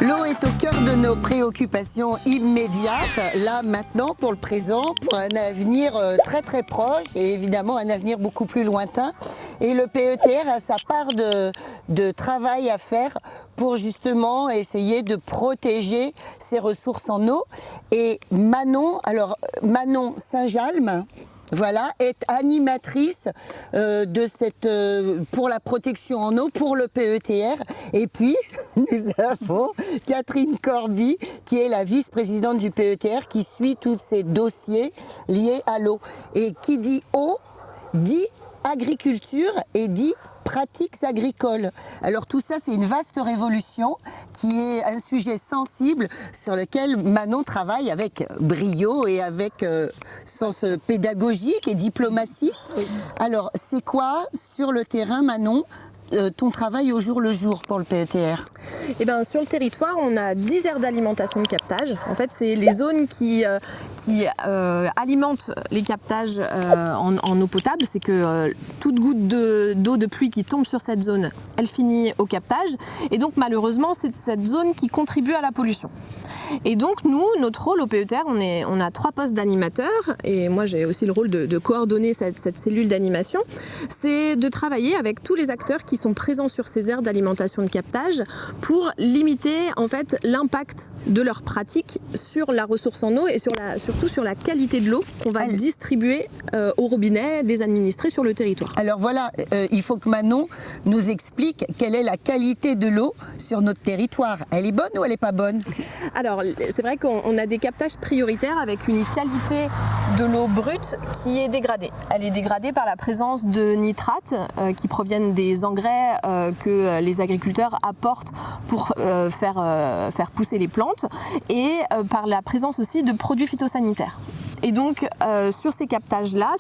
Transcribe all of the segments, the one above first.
L'eau est au cœur de nos préoccupations immédiates, là maintenant pour le présent, pour un avenir très très proche et évidemment un avenir beaucoup plus lointain. Et le PETR a sa part de travail à faire pour justement essayer de protéger ces ressources en eau. Et Manon Saint-Jalm, voilà, est animatrice pour la protection en eau pour le PETR. Et puis, nous avons Catherine Corby, qui est la vice-présidente du PETR, qui suit tous ces dossiers liés à l'eau. Et qui dit eau, dit agriculture et dit pratiques agricoles. Alors tout ça, c'est une vaste révolution qui est un sujet sensible sur lequel Manon travaille avec brio et avec sens pédagogique et diplomatie. Oui. Alors, c'est quoi sur le terrain, Manon, ton travail au jour le jour pour le PETR? Eh bien, sur le territoire, on a 10 aires d'alimentation de captage. En fait, c'est les zones qui alimentent les captages en eau potable. C'est que toute goutte d'eau de pluie qui tombe sur cette zone, elle finit au captage. Et donc, malheureusement, c'est cette zone qui contribue à la pollution. Et donc, nous, notre rôle au PETR, on a 3 postes d'animateurs. Et moi, j'ai aussi le rôle de coordonner cette cellule d'animation. C'est de travailler avec tous les acteurs qui sont présents sur ces aires d'alimentation de captage pour limiter en fait l'impact de leurs pratiques sur la ressource en eau et surtout sur la qualité de l'eau qu'on va distribuer au robinet des administrés sur le territoire. Alors voilà, il faut que Manon nous explique quelle est la qualité de l'eau sur notre territoire. Elle est bonne ou elle n'est pas bonne? Alors c'est vrai qu'on a des captages prioritaires avec une qualité de l'eau brute qui est dégradée. Elle est dégradée par la présence de nitrates qui proviennent des engrais que les agriculteurs apportent pour faire pousser les plantes et par la présence aussi de produits phytosanitaires. Et donc, sur ces captages-là...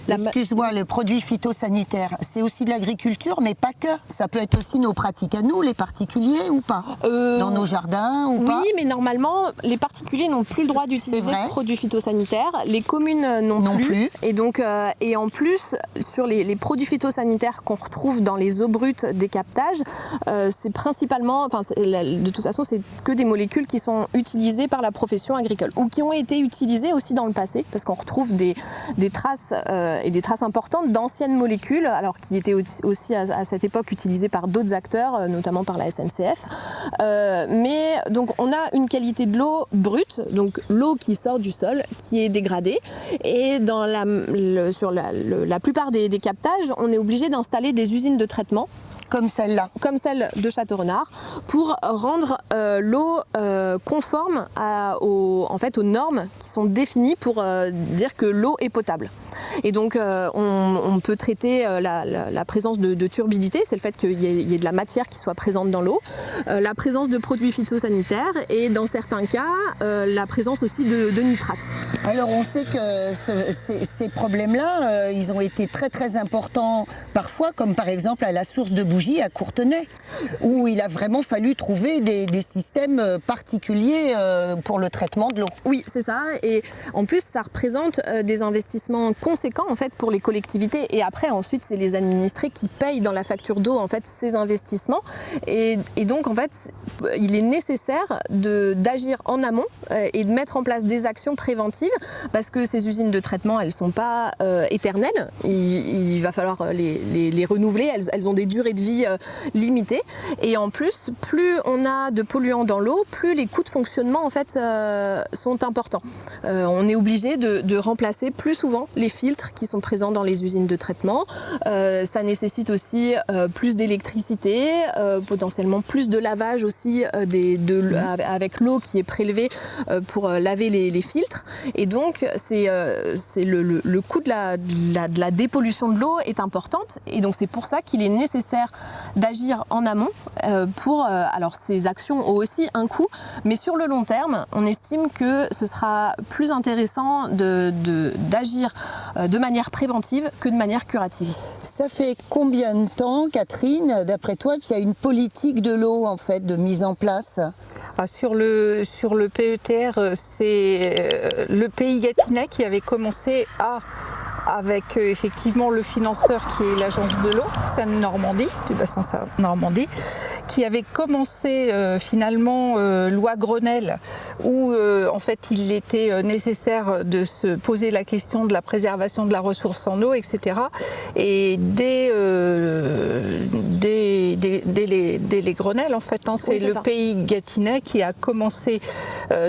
Excuse-moi, le produit phytosanitaire, c'est aussi de l'agriculture, mais pas que. Ça peut être aussi nos pratiques à nous, les particuliers, ou pas dans nos jardins, ou pas? Oui, mais normalement, les particuliers n'ont plus le droit d'utiliser de produits phytosanitaires. Les communes non plus. Et donc, et en plus, sur les produits phytosanitaires qu'on retrouve dans les eaux brutes des captages, c'est principalement... de toute façon, c'est que des molécules qui sont utilisées par la profession agricole, ou qui ont été utilisées aussi dans le passé, parce qu'on retrouve des traces et des traces importantes d'anciennes molécules, alors qui étaient aussi à cette époque utilisées par d'autres acteurs, notamment par la SNCF. Mais donc on a une qualité de l'eau brute, donc l'eau qui sort du sol, qui est dégradée. Et sur la plupart des captages, on est obligé d'installer des usines de traitement. Comme celle-là. Comme celle de Châteaurenard, pour rendre l'eau conforme aux normes qui sont définies pour dire que l'eau est potable. Et donc on peut traiter la présence de turbidité, c'est le fait qu'il y ait de la matière qui soit présente dans l'eau, la présence de produits phytosanitaires et dans certains cas la présence aussi de nitrates. Alors on sait que ces problèmes-là, ils ont été très très importants parfois, comme par exemple à la source de Bougie à Courtenay, où il a vraiment fallu trouver des systèmes particuliers pour le traitement de l'eau. Oui, c'est ça. Et en plus, ça représente des investissements conséquents en fait pour les collectivités. Et après, ensuite, c'est les administrés qui payent dans la facture d'eau en fait ces investissements. Et donc, en fait, il est nécessaire d'agir en amont et de mettre en place des actions préventives, parce que ces usines de traitement, elles sont pas éternelles. Il va falloir les renouveler. Elles ont des durées de vie limitées. Et en plus, plus on a de polluants dans l'eau, plus les coûts de fonctionnement en fait sont importants. On est obligé de remplacer plus souvent les filtres qui sont présents dans les usines de traitement. Ça nécessite aussi plus d'électricité, potentiellement plus de lavage aussi avec l'eau qui est prélevée pour laver les filtres. Et donc c'est le coût de la dépollution de l'eau est importante. Et donc c'est pour ça qu'il est nécessaire d'agir en amont alors ces actions ont aussi un coût, mais sur le long terme, on estime que ce sera plus intéressant d'agir de manière préventive que de manière curative. Ça fait combien de temps, Catherine, d'après toi, qu'il y a une politique de l'eau en fait de mise en place? Sur le PETR, c'est le Pays Gâtinais qui avait commencé à avec effectivement le financeur qui est l'agence de l'eau Seine-Normandie, du bassin Seine-Normandie, qui avait commencé finalement loi Grenelle, où en fait il était nécessaire de se poser la question de la préservation de la ressource en eau, etc. Et dès les Grenelles, en fait, hein, c'est le pays gâtinais qui a commencé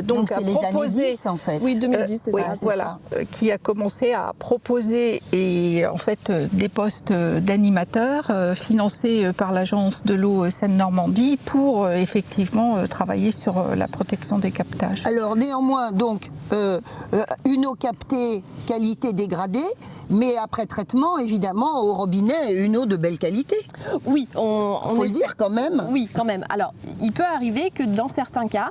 donc à les proposer. Années 10, en fait. Oui, 2010, c'est ça. Voilà, qui a commencé à proposer et en fait des postes d'animateurs financés par l'agence de l'eau Seine-Normandie pour effectivement travailler sur la protection des captages. Alors néanmoins, donc, une eau captée, qualité dégradée, mais après traitement, évidemment, au robinet, une eau de belle qualité. Oui, on faut le dire quand même. Oui, quand même. Alors, il peut arriver que dans certains cas,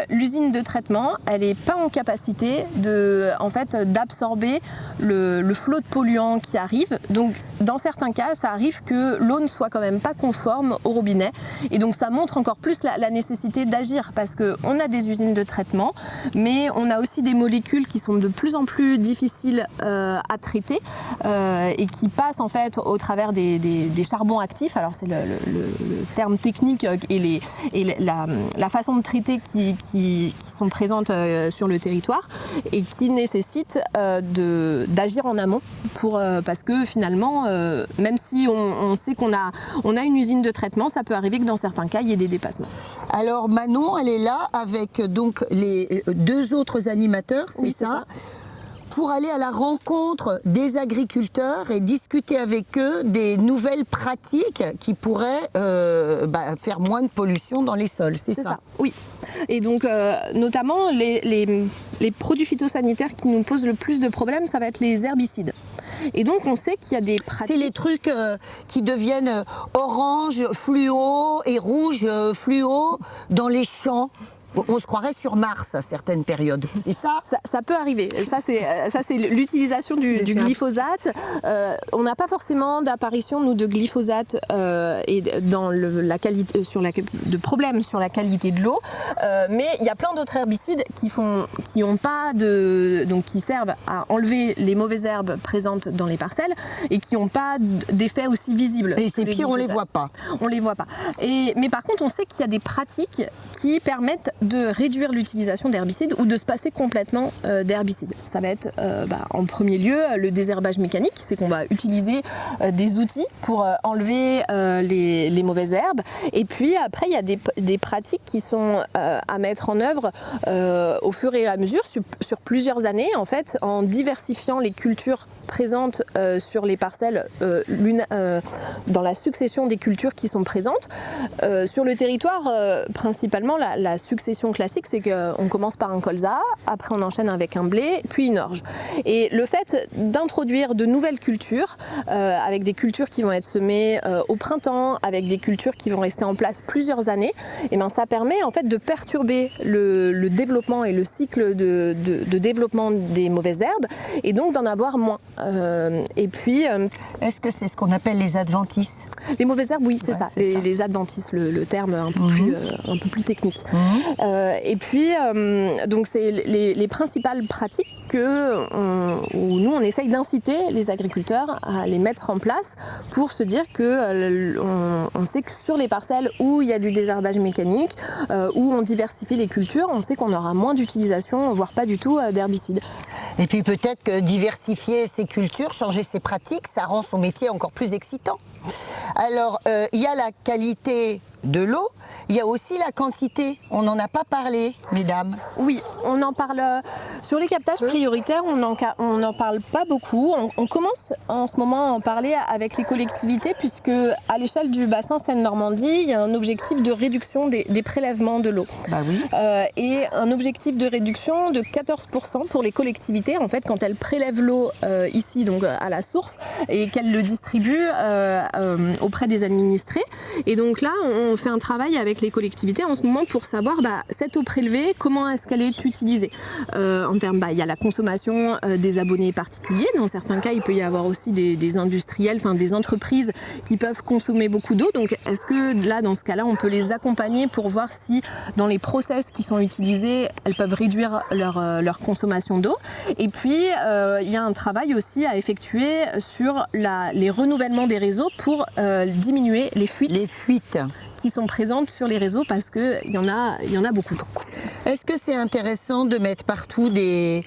l'usine de traitement, elle n'est pas en capacité d'absorber le flot de polluants qui arrive. Donc, dans certains cas, ça arrive que l'eau ne soit quand même pas conforme au robinet. Et donc, ça montre encore plus la nécessité d'agir parce qu'on a des usines de traitement, mais on a aussi des molécules qui sont de plus en plus difficiles à traiter et qui passent en fait au travers des charbons actifs. Alors, c'est le terme technique et la façon de traiter qui sont présentes sur le territoire et qui nécessitent d'agir en amont parce que finalement, même si on sait qu'on a une usine de traitement, ça peut arriver que dans certains cas, il y ait des dépassements. Alors Manon, elle est là avec donc les deux autres animateurs, c'est ça, pour aller à la rencontre des agriculteurs et discuter avec eux des nouvelles pratiques qui pourraient faire moins de pollution dans les sols, c'est ça? Oui. Et donc, notamment, les produits phytosanitaires qui nous posent le plus de problèmes, ça va être les herbicides. Et donc, on sait qu'il y a des pratiques... C'est les trucs qui deviennent orange fluo et rouge fluo dans les champs. On se croirait sur Mars à certaines périodes, c'est ça? Ça peut arriver. Ça, c'est l'utilisation du glyphosate. On n'a pas forcément d'apparition, nous, de glyphosate et dans de problèmes sur la qualité de l'eau. Mais il y a plein d'autres herbicides qui servent à enlever les mauvaises herbes présentes dans les parcelles et qui n'ont pas d'effet aussi visible. Et ces pires, on ne les voit pas. On les voit pas. Mais par contre, on sait qu'il y a des pratiques qui permettent de réduire l'utilisation d'herbicides ou de se passer complètement d'herbicides. Ça va être en premier lieu le désherbage mécanique, c'est qu'on va utiliser des outils pour enlever les mauvaises herbes. Et puis après, il y a des pratiques qui sont à mettre en œuvre au fur et à mesure sur plusieurs années, en fait, en diversifiant les cultures présentes sur les parcelles dans la succession des cultures qui sont présentes. Sur le territoire, principalement, la succession classique, c'est qu'on commence par un colza, après on enchaîne avec un blé, puis une orge. Et le fait d'introduire de nouvelles cultures, avec des cultures qui vont être semées au printemps, avec des cultures qui vont rester en place plusieurs années, et ça permet en fait de perturber le développement et le cycle de développement des mauvaises herbes, et donc d'en avoir moins. Et puis, est-ce que c'est ce qu'on appelle les adventices? Les mauvaises herbes, oui, c'est ça. Les adventices, le terme un peu plus technique. Et puis, donc c'est les principales pratiques où nous, on essaye d'inciter les agriculteurs à les mettre en place pour se dire qu'on sait que sur les parcelles où il y a du désherbage mécanique, où on diversifie les cultures, on sait qu'on aura moins d'utilisation, voire pas du tout, d'herbicides. Et puis peut-être que diversifier ses cultures, changer ses pratiques, ça rend son métier encore plus excitant. Alors, il y a la qualité de l'eau, il y a aussi la quantité. On n'en a pas parlé, mesdames. Oui, on en parle sur les captages prioritaires, on n'en parle pas beaucoup. On commence en ce moment à en parler avec les collectivités puisque à l'échelle du bassin Seine-Normandie, il y a un objectif de réduction des prélèvements de l'eau. Bah oui. Et un objectif de réduction de 14% pour les collectivités, en fait, quand elles prélèvent l'eau ici, donc à la source, et qu'elles le distribuent auprès des administrés. Et donc là, on fait un travail avec les collectivités en ce moment pour savoir cette eau prélevée, comment est-ce qu'elle est utilisée. En termes, il y a la consommation des abonnés particuliers. Dans certains cas, il peut y avoir aussi des industriels, des entreprises qui peuvent consommer beaucoup d'eau. Donc est-ce que là, dans ce cas-là, on peut les accompagner pour voir si dans les process qui sont utilisés, elles peuvent réduire leur consommation d'eau. Et puis, il y a un travail aussi à effectuer sur les renouvellements des réseaux pour diminuer les fuites. Les fuites qui sont présentes sur les réseaux parce qu'il y en a beaucoup. Est-ce que c'est intéressant de mettre partout des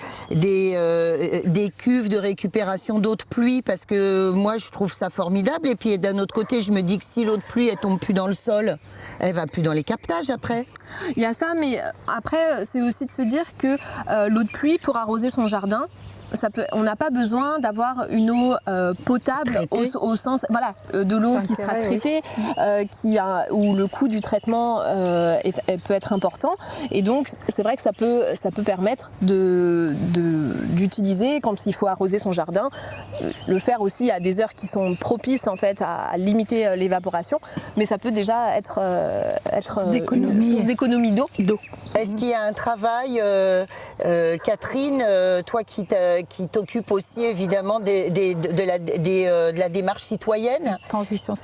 cuves de récupération d'eau de pluie? Parce que moi, je trouve ça formidable. Et puis d'un autre côté, je me dis que si l'eau de pluie, elle tombe plus dans le sol, elle va plus dans les captages après. Il y a ça, mais après, c'est aussi de se dire que l'eau de pluie, pour arroser son jardin, on n'a pas besoin d'avoir une eau potable au sens de l'eau qui sera traitée, où le coût du traitement peut être important. Et donc c'est vrai que ça peut permettre d'utiliser, quand il faut arroser son jardin, le faire aussi à des heures qui sont propices en fait à limiter l'évaporation. Mais ça peut déjà être une source d'économie d'eau. Est-ce qu'il y a un travail, Catherine, toi qui t'occupe aussi évidemment de la démarche citoyenne,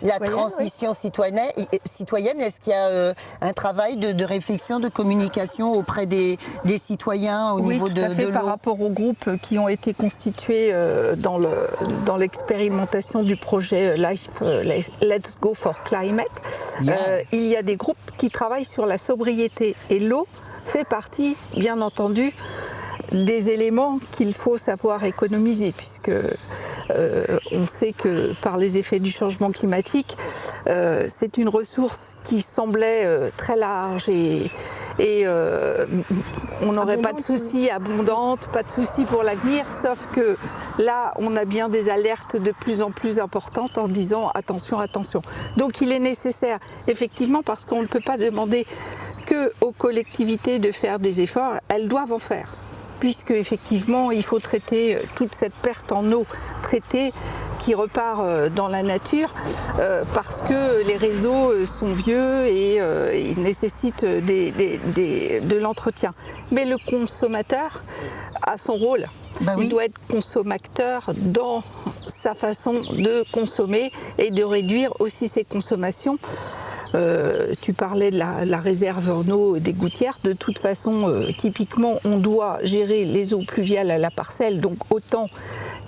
la transition citoyenne, est-ce qu'il y a un travail de réflexion, de communication auprès des citoyens au niveau de l'eau? Par rapport aux groupes qui ont été constitués dans l'expérimentation du projet Let's Go for Climate, il y a des groupes qui travaillent sur la sobriété et l'eau fait partie, bien entendu, des éléments qu'il faut savoir économiser, puisque on sait que par les effets du changement climatique, c'est une ressource qui semblait très large et on n'aurait pas de soucis, abondante, pas de soucis pour l'avenir, sauf que là, on a bien des alertes de plus en plus importantes en disant attention, attention. Donc il est nécessaire, effectivement, parce qu'on ne peut pas demander que aux collectivités de faire des efforts, elles doivent en faire. Puisque effectivement il faut traiter toute cette perte en eau traitée qui repart dans la nature parce que les réseaux sont vieux et ils nécessitent de l'entretien. Mais le consommateur a son rôle. Il doit être consommateur dans sa façon de consommer et de réduire aussi ses consommations. Tu parlais de la réserve en eau des gouttières. De toute façon, typiquement, on doit gérer les eaux pluviales à la parcelle, donc autant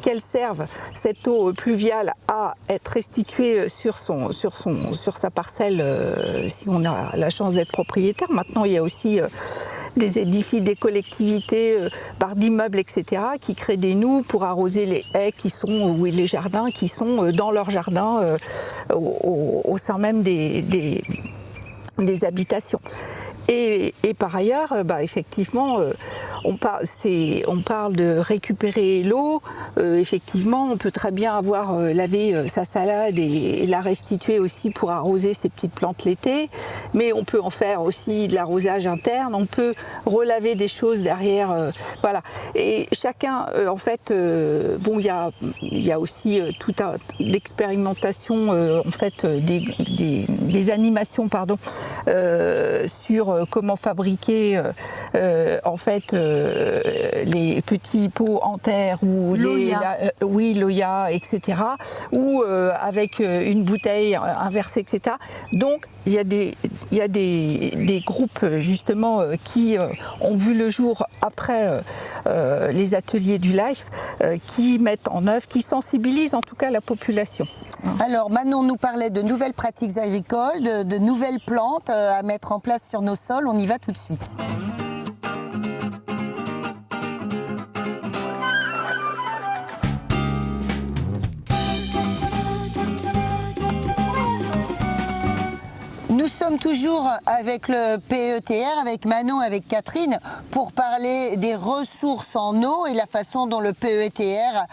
qu'elle serve cette eau pluviale à être restituée sur sa parcelle si on a la chance d'être propriétaire. Maintenant, il y a aussi des édifices, des collectivités, par d'immeubles, etc., qui créent des noues pour arroser les haies ou les jardins qui sont dans leur jardin au sein même des habitations. Et par ailleurs, effectivement, on parle de récupérer l'eau. Effectivement, on peut très bien avoir lavé sa salade et la restituer aussi pour arroser ses petites plantes l'été. Mais on peut en faire aussi de l'arrosage interne. On peut relaver des choses derrière. Voilà. Et chacun, en fait, il y a aussi toute l'expérimentation, en fait, des animations, sur comment fabriquer en fait les petits pots en terre ou l'Oya, etc. ou avec une bouteille inversée, etc. Donc il y a des groupes justement qui ont vu le jour après les ateliers du LIFE, qui mettent en œuvre, qui sensibilisent en tout cas la population. Alors Manon nous parlait de nouvelles pratiques agricoles, de nouvelles plantes à mettre en place sur nos sols. On y va tout de suite. Nous sommes toujours avec le PETR, avec Manon, avec Catherine, pour parler des ressources en eau et la façon dont le PETR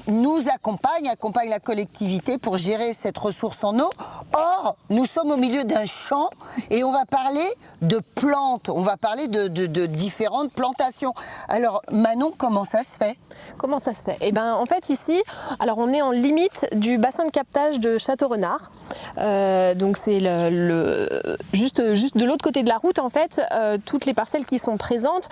nous accompagne la collectivité pour gérer cette ressource en eau. Or, nous sommes au milieu d'un champ et on va parler de plantes, on va parler de différentes plantations. Alors Manon, comment ça se fait ? Comment ça se fait ? Eh ben, en fait ici, alors on est en limite du bassin de captage de Château-Renard. Donc c'est juste de l'autre côté de la route en fait. Toutes les parcelles qui sont présentes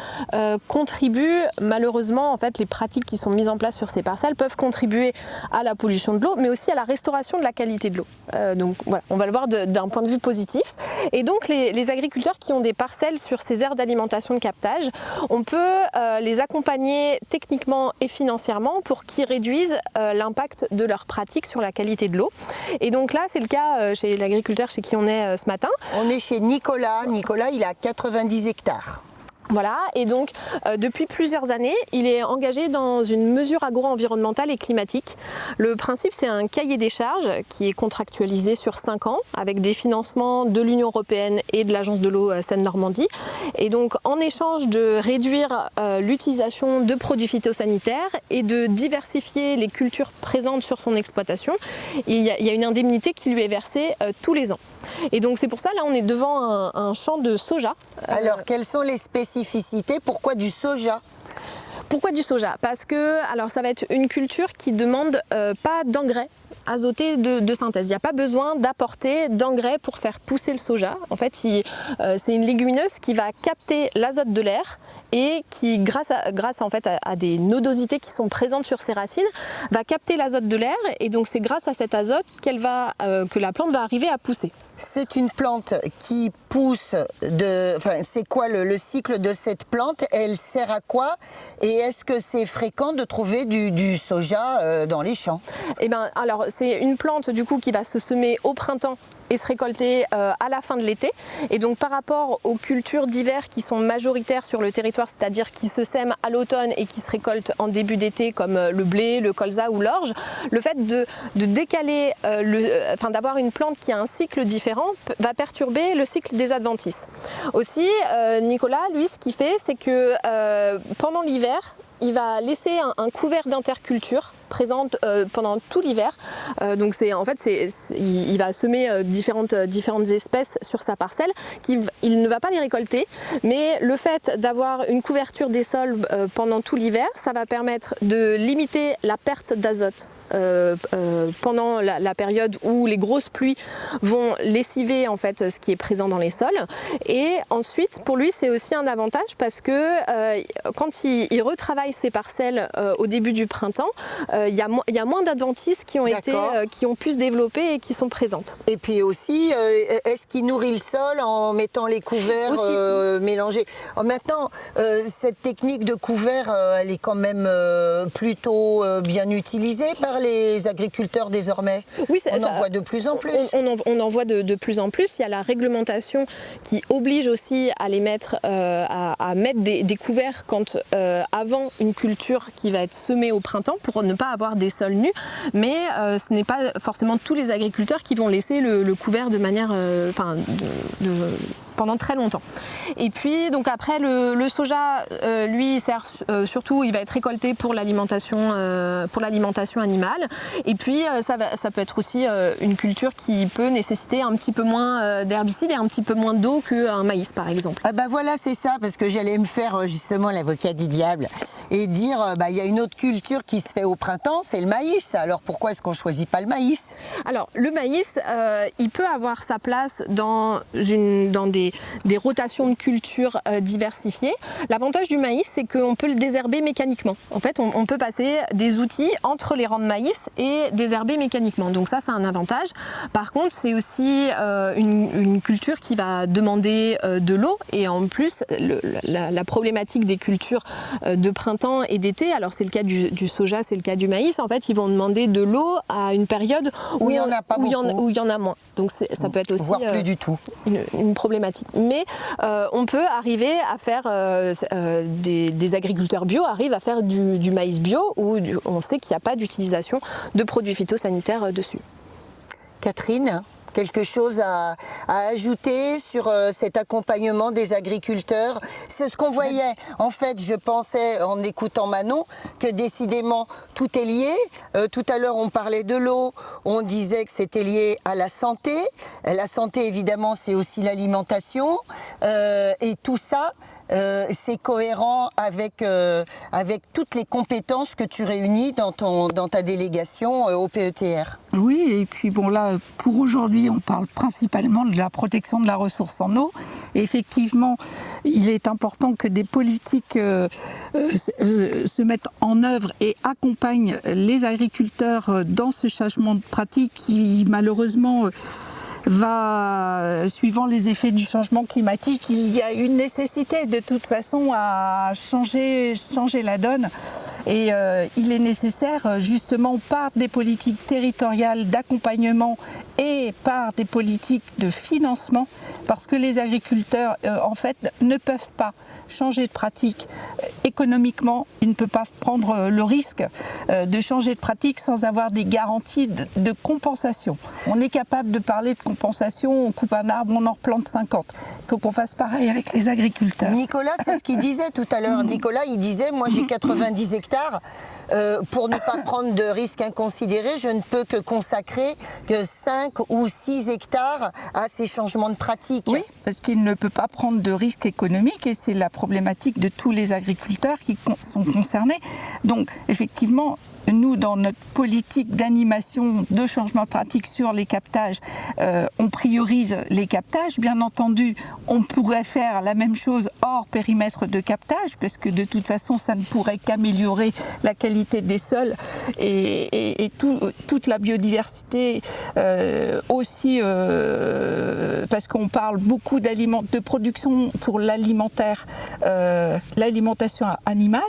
contribuent malheureusement en fait, les pratiques qui sont mises en place sur ces parcelles peuvent contribuer à la pollution de l'eau, mais aussi à la restauration de la qualité de l'eau. Donc voilà, on va le voir d'un point de vue positif. Et donc les agriculteurs qui ont des parcelles sur ces aires d'alimentation de captage, on peut les accompagner techniquement et financièrement pour qu'ils réduisent l'impact de leurs pratiques sur la qualité de l'eau. Et donc là, c'est le cas chez l'agriculteur chez qui on est ce matin. On est chez Nicolas. Nicolas, il a 90 hectares. Voilà, et donc depuis plusieurs années, il est engagé dans une mesure agro-environnementale et climatique. Le principe, c'est un cahier des charges qui est contractualisé sur 5 ans avec des financements de l'Union européenne et de l'Agence de l'eau Seine-Normandie. Et donc en échange de réduire l'utilisation de produits phytosanitaires et de diversifier les cultures présentes sur son exploitation, il y a une indemnité qui lui est versée tous les ans. Et donc c'est pour ça, là on est devant un champ de soja. Alors quelles sont les spécificités ? Pourquoi du soja ? Pourquoi du soja ? Parce que alors ça va être une culture qui demande pas d'engrais azotés de synthèse. Il n'y a pas besoin d'apporter d'engrais pour faire pousser le soja. En fait, c'est une légumineuse qui va capter l'azote de l'air et qui, grâce en fait à des nodosités qui sont présentes sur ses racines, va capter l'azote de l'air. Et donc c'est grâce à cet azote que la plante va arriver à pousser. C'est une plante qui pousse c'est quoi le cycle de cette plante ? Elle sert à quoi ? Et est-ce que c'est fréquent de trouver du soja dans les champs ? Eh ben, alors c'est une plante du coup qui va se semer au printemps et se récolter à la fin de l'été. Et donc par rapport aux cultures d'hiver qui sont majoritaires sur le territoire, c'est-à-dire qui se sèment à l'automne et qui se récoltent en début d'été comme le blé, le colza ou l'orge, le fait de décaler, d'avoir une plante qui a un cycle différent va perturber le cycle des adventices. Aussi, Nicolas, lui, ce qu'il fait, c'est que pendant l'hiver, il va laisser un couvert d'interculture présente pendant tout l'hiver. Donc il va semer différentes espèces sur sa parcelle. Il ne va pas les récolter, mais le fait d'avoir une couverture des sols pendant tout l'hiver, ça va permettre de limiter la perte d'azote pendant la période où les grosses pluies vont lessiver en fait ce qui est présent dans les sols. Et ensuite, pour lui, c'est aussi un avantage parce que quand il retravaille ses parcelles au début du printemps, il y a moins d'adventices qui ont pu se développer et qui sont présentes. Et puis aussi, est-ce qu'il nourrit le sol en mettant les couverts mélangés ? Maintenant, cette technique de couvert, elle est quand même plutôt bien utilisée par les agriculteurs désormais. Oui, on en voit de plus en plus. On en voit de plus en plus. Il y a la réglementation qui oblige aussi à les mettre, à mettre des couverts avant une culture qui va être semée au printemps pour ne pas avoir des sols nus. Mais ce n'est pas forcément tous les agriculteurs qui vont laisser le couvert de manière, pendant très longtemps. Et puis donc après le soja, lui, il sert surtout, il va être récolté pour l'alimentation animale. Et puis ça peut être aussi une culture qui peut nécessiter un petit peu moins d'herbicides et un petit peu moins d'eau qu'un maïs par exemple. Ah bah voilà, c'est ça, parce que j'allais me faire justement l'avocat du diable et dire il y a une autre culture qui se fait au printemps, c'est le maïs. Alors pourquoi est-ce qu'on choisit pas le maïs ? Alors le maïs, il peut avoir sa place dans des rotations de cultures diversifiées. L'avantage du maïs, c'est qu'on peut le désherber mécaniquement. En fait, on peut passer des outils entre les rangs de maïs et désherber mécaniquement. Donc ça, c'est un avantage. Par contre, c'est aussi une culture qui va demander de l'eau. Et en plus, la problématique des cultures de printemps et d'été, alors c'est le cas du soja, c'est le cas du maïs, en fait, ils vont demander de l'eau à une période où il y en a moins. Donc ça peut être aussi voire plus du tout. Une problématique. Mais on peut arriver à faire, des agriculteurs bio arrivent à faire du maïs bio où on sait qu'il n'y a pas d'utilisation de produits phytosanitaires dessus. Catherine, quelque chose à ajouter sur cet accompagnement des agriculteurs? C'est ce qu'on voyait. En fait, je pensais, en écoutant Manon, que décidément, tout est lié. Tout à l'heure, on parlait de l'eau. On disait que c'était lié à la santé. La santé, évidemment, c'est aussi l'alimentation. Et tout ça, c'est cohérent avec toutes les compétences que tu réunis dans ta délégation au PETR. Oui, et puis bon là, pour aujourd'hui, on parle principalement de la protection de la ressource en eau. Et effectivement, il est important que des politiques se mettent en œuvre et accompagnent les agriculteurs dans ce changement de pratique qui malheureusement suivant les effets du changement climatique, il y a une nécessité de toute façon à changer la donne. Et il est nécessaire justement par des politiques territoriales d'accompagnement et par des politiques de financement, parce que les agriculteurs en fait ne peuvent pas changer de pratique économiquement, ils ne peuvent pas prendre le risque de changer de pratique sans avoir des garanties de compensation. On est capable de parler de compensation, on coupe un arbre, on en replante 50. Il faut qu'on fasse pareil avec les agriculteurs. Nicolas, c'est ce qu'il disait tout à l'heure. Nicolas, il disait, moi j'ai 90 hectares, pour ne pas prendre de risques inconsidérés, je ne peux que consacrer que 5 ou 6 hectares à ces changements de pratique. Oui, parce qu'il ne peut pas prendre de risques économiques et c'est la problématique de tous les agriculteurs qui sont concernés. Donc effectivement, nous, dans notre politique d'animation de changement de pratique sur les captages, on priorise les captages. Bien entendu, on pourrait faire la même chose hors périmètre de captage, parce que de toute façon, ça ne pourrait qu'améliorer la qualité des sols et toute la biodiversité aussi, parce qu'on parle beaucoup de production pour l'alimentaire, l'alimentation animale.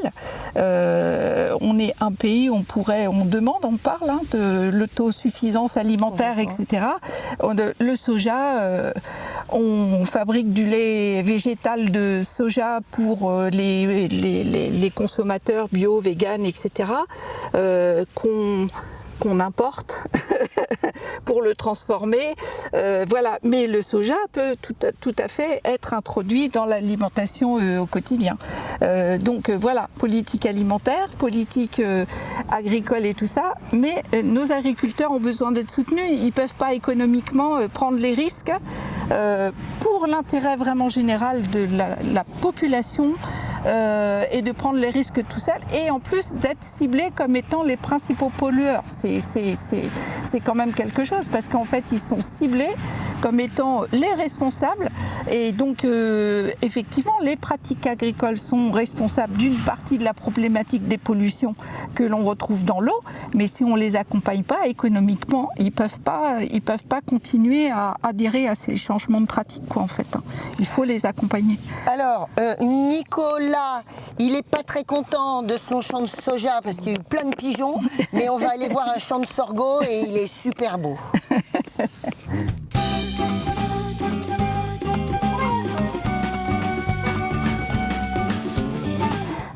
On est un pays où on parle de l'autosuffisance alimentaire, etc. Le soja, on fabrique du lait végétal de soja pour les consommateurs bio, véganes, etc. Qu'on importe pour le transformer. Voilà. Mais le soja peut tout à fait être introduit dans l'alimentation au quotidien. Donc voilà, politique alimentaire, politique agricole et tout ça. Mais nos agriculteurs ont besoin d'être soutenus. Ils ne peuvent pas économiquement prendre les risques pour l'intérêt vraiment général de la population. Et de prendre les risques tout seul et en plus d'être ciblés comme étant les principaux pollueurs. C'est quand même quelque chose parce qu'en fait ils sont ciblés comme étant les responsables et donc effectivement les pratiques agricoles sont responsables d'une partie de la problématique des pollutions que l'on retrouve dans l'eau, mais si on les accompagne pas économiquement, ils peuvent pas continuer à adhérer à ces changements de pratiques quoi en fait. Il faut les accompagner. Alors Nicolas, il n'est pas très content de son champ de soja parce qu'il y a eu plein de pigeons, mais on va aller voir un champ de sorgho et il est super beau.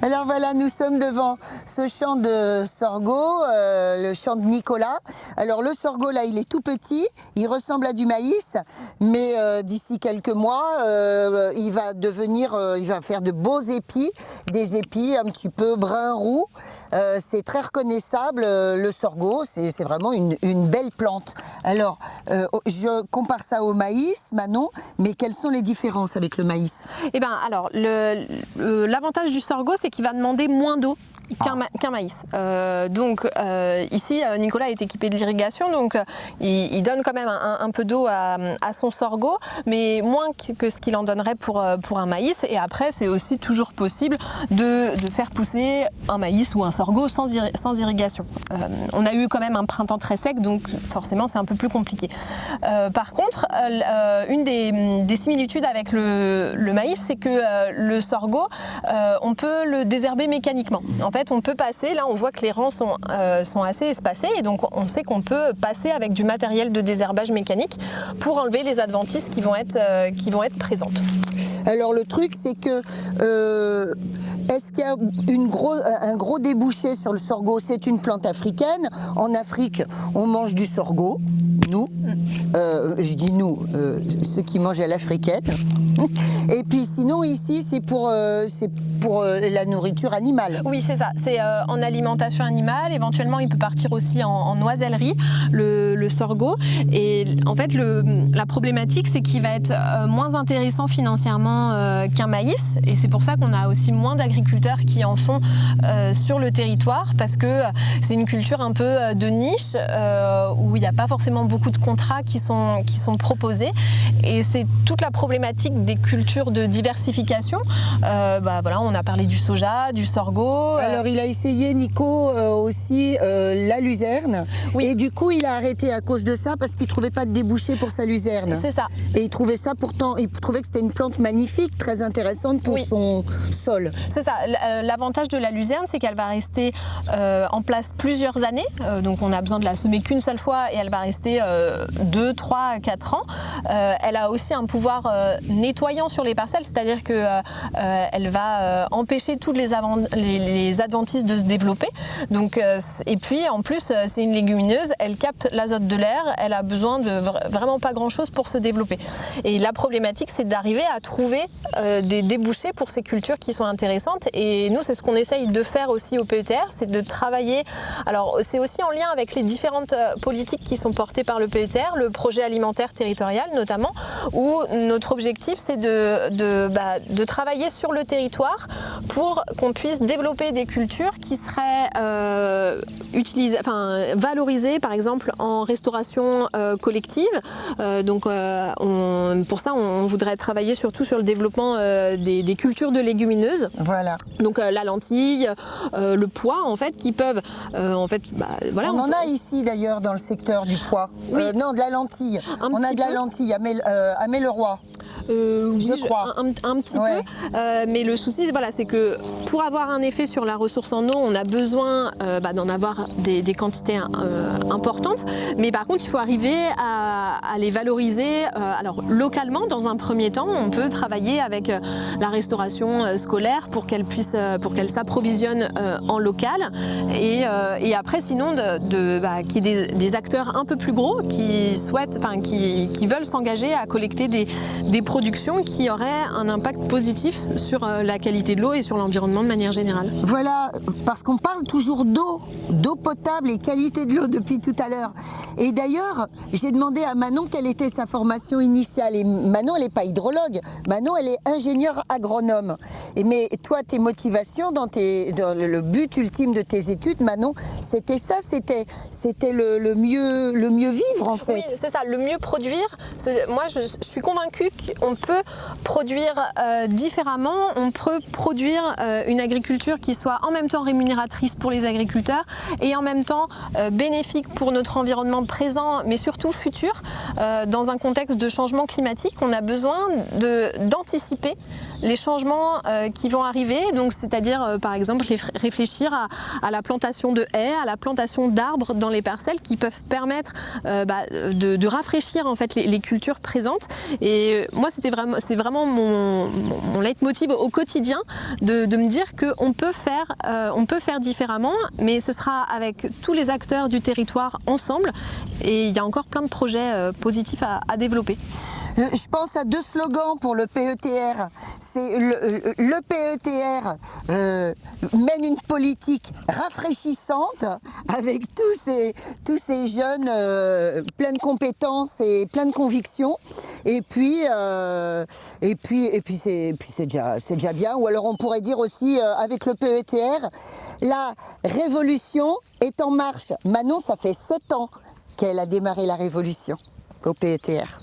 Alors voilà, nous sommes devant ce champ de sorgho, le champ de Nicolas. Alors le sorgho là, il est tout petit, il ressemble à du maïs, mais d'ici quelques mois, il va faire de beaux épis, des épis un petit peu brun roux. C'est très reconnaissable, le sorgho, c'est vraiment une belle plante. Alors, je compare ça au maïs, Manon, mais quelles sont les différences avec le maïs? Eh bien, alors, l'avantage du sorgho, c'est qu'il va demander moins d'eau qu'un maïs. Ici, Nicolas est équipé de l'irrigation, donc il donne quand même un peu d'eau à son sorgho, mais moins que ce qu'il en donnerait pour un maïs. Et après, c'est aussi toujours possible de faire pousser un maïs ou un sorgho sans irrigation. On a eu quand même un printemps très sec, donc forcément, c'est un peu plus compliqué. Par contre, une des similitudes avec le maïs, c'est que le sorgho, on peut le désherber mécaniquement. En fait, on peut passer, là on voit que les rangs sont assez espacés et donc on sait qu'on peut passer avec du matériel de désherbage mécanique pour enlever les adventices qui vont être présentes. Alors le truc c'est que est-ce qu'il y a un gros débouché sur le sorgho? C'est une plante africaine. En Afrique, on mange du sorgho, nous, je dis nous, ceux qui mangent à l'africaine. Et puis sinon ici c'est pour la nourriture animale. Oui, c'est ça, c'est en alimentation animale, éventuellement il peut partir aussi en noisellerie, le sorgho. Et en fait la problématique c'est qu'il va être moins intéressant financièrement qu'un maïs, et c'est pour ça qu'on a aussi moins d'agriculteurs qui en font sur le territoire, parce que c'est une culture un peu de niche où il n'y a pas forcément beaucoup de contrats qui sont proposés, et c'est toute la problématique des cultures de diversification. Voilà, on a parlé du soja, du sorgho. Alors il a essayé, Nico, aussi la luzerne, oui. Et du coup il a arrêté à cause de ça parce qu'il trouvait pas de débouché pour sa luzerne. C'est ça. Et il trouvait ça pourtant, il trouvait que c'était une plante magnifique, très intéressante pour son sol. C'est ça. L'avantage de la luzerne, c'est qu'elle va rester en place plusieurs années. Donc on a besoin de la semer qu'une seule fois et elle va rester 2, 3, 4 ans. Elle a aussi un pouvoir nettoyant sur les parcelles, c'est-à-dire qu'elle va empêcher toutes les adventices de se développer. Donc, et puis en plus c'est une légumineuse, elle capte l'azote de l'air, elle a besoin de vraiment pas grand-chose pour se développer. Et la problématique c'est d'arriver à trouver des débouchés pour ces cultures qui sont intéressantes, et nous c'est ce qu'on essaye de faire aussi au PETR, c'est de travailler. Alors c'est aussi en lien avec les différentes politiques qui sont portées par le PETR, le projet alimentaire territorial notamment, où notre objectif c'est de travailler sur le territoire pour qu'on puisse développer des cultures qui seraient valorisées par exemple en restauration collective. Pour ça on voudrait travailler surtout sur le développement des cultures de légumineuses. Voilà. Donc la lentille, le pois en fait, qui peuvent voilà. On en a ici d'ailleurs dans le secteur du pois. Oui. Non, de la lentille. On a de la lentille à Melleroy. Je crois. Un petit peu, mais le souci voilà, c'est que pour avoir un effet sur la ressource en eau, on a besoin d'en avoir des quantités importantes, mais par contre il faut arriver à les valoriser. Alors localement, dans un premier temps, on peut travailler avec la restauration scolaire pour qu'elle s'approvisionne en local, et après sinon qu'il y ait des acteurs un peu plus gros qui veulent s'engager à collecter des productions qui auraient un impact positif sur la qualité de l'eau et sur l'environnement de manière générale. Voilà, parce qu'on parle toujours d'eau potable et qualité de l'eau depuis tout à l'heure. Et d'ailleurs, j'ai demandé à Manon quelle était sa formation initiale. Et Manon, elle n'est pas hydrologue. Manon, elle est ingénieure agronome. Mais toi, tes motivations dans le but ultime de tes études, Manon, c'était ça, c'était le mieux vivre en fait. Oui, c'est ça, le mieux produire. Moi, je suis convaincue qu'on peut produire différemment. On peut produire une agriculture qui soit en même temps rémunératrice pour les agriculteurs et en même temps bénéfique pour notre environnement présent, mais surtout futur. Dans un contexte de changement climatique, on a besoin d'anticiper les changements qui vont arriver, donc c'est-à-dire par exemple réfléchir à la plantation de haies, à la plantation d'arbres dans les parcelles qui peuvent permettre de rafraîchir en fait les cultures présentes. Et moi c'est vraiment mon leitmotiv au quotidien de me dire qu'on peut faire différemment, mais ce sera avec tous les acteurs du territoire ensemble, et il y a encore plein de projets positifs à développer. Je pense à 2 slogans pour le PETR. C'est le PETR mène une politique rafraîchissante avec tous ces jeunes pleins de compétences et pleins de convictions. Et puis c'est déjà bien. Ou alors on pourrait dire aussi avec le PETR, la révolution est en marche. Manon, ça fait 7 ans qu'elle a démarré la révolution au PETR.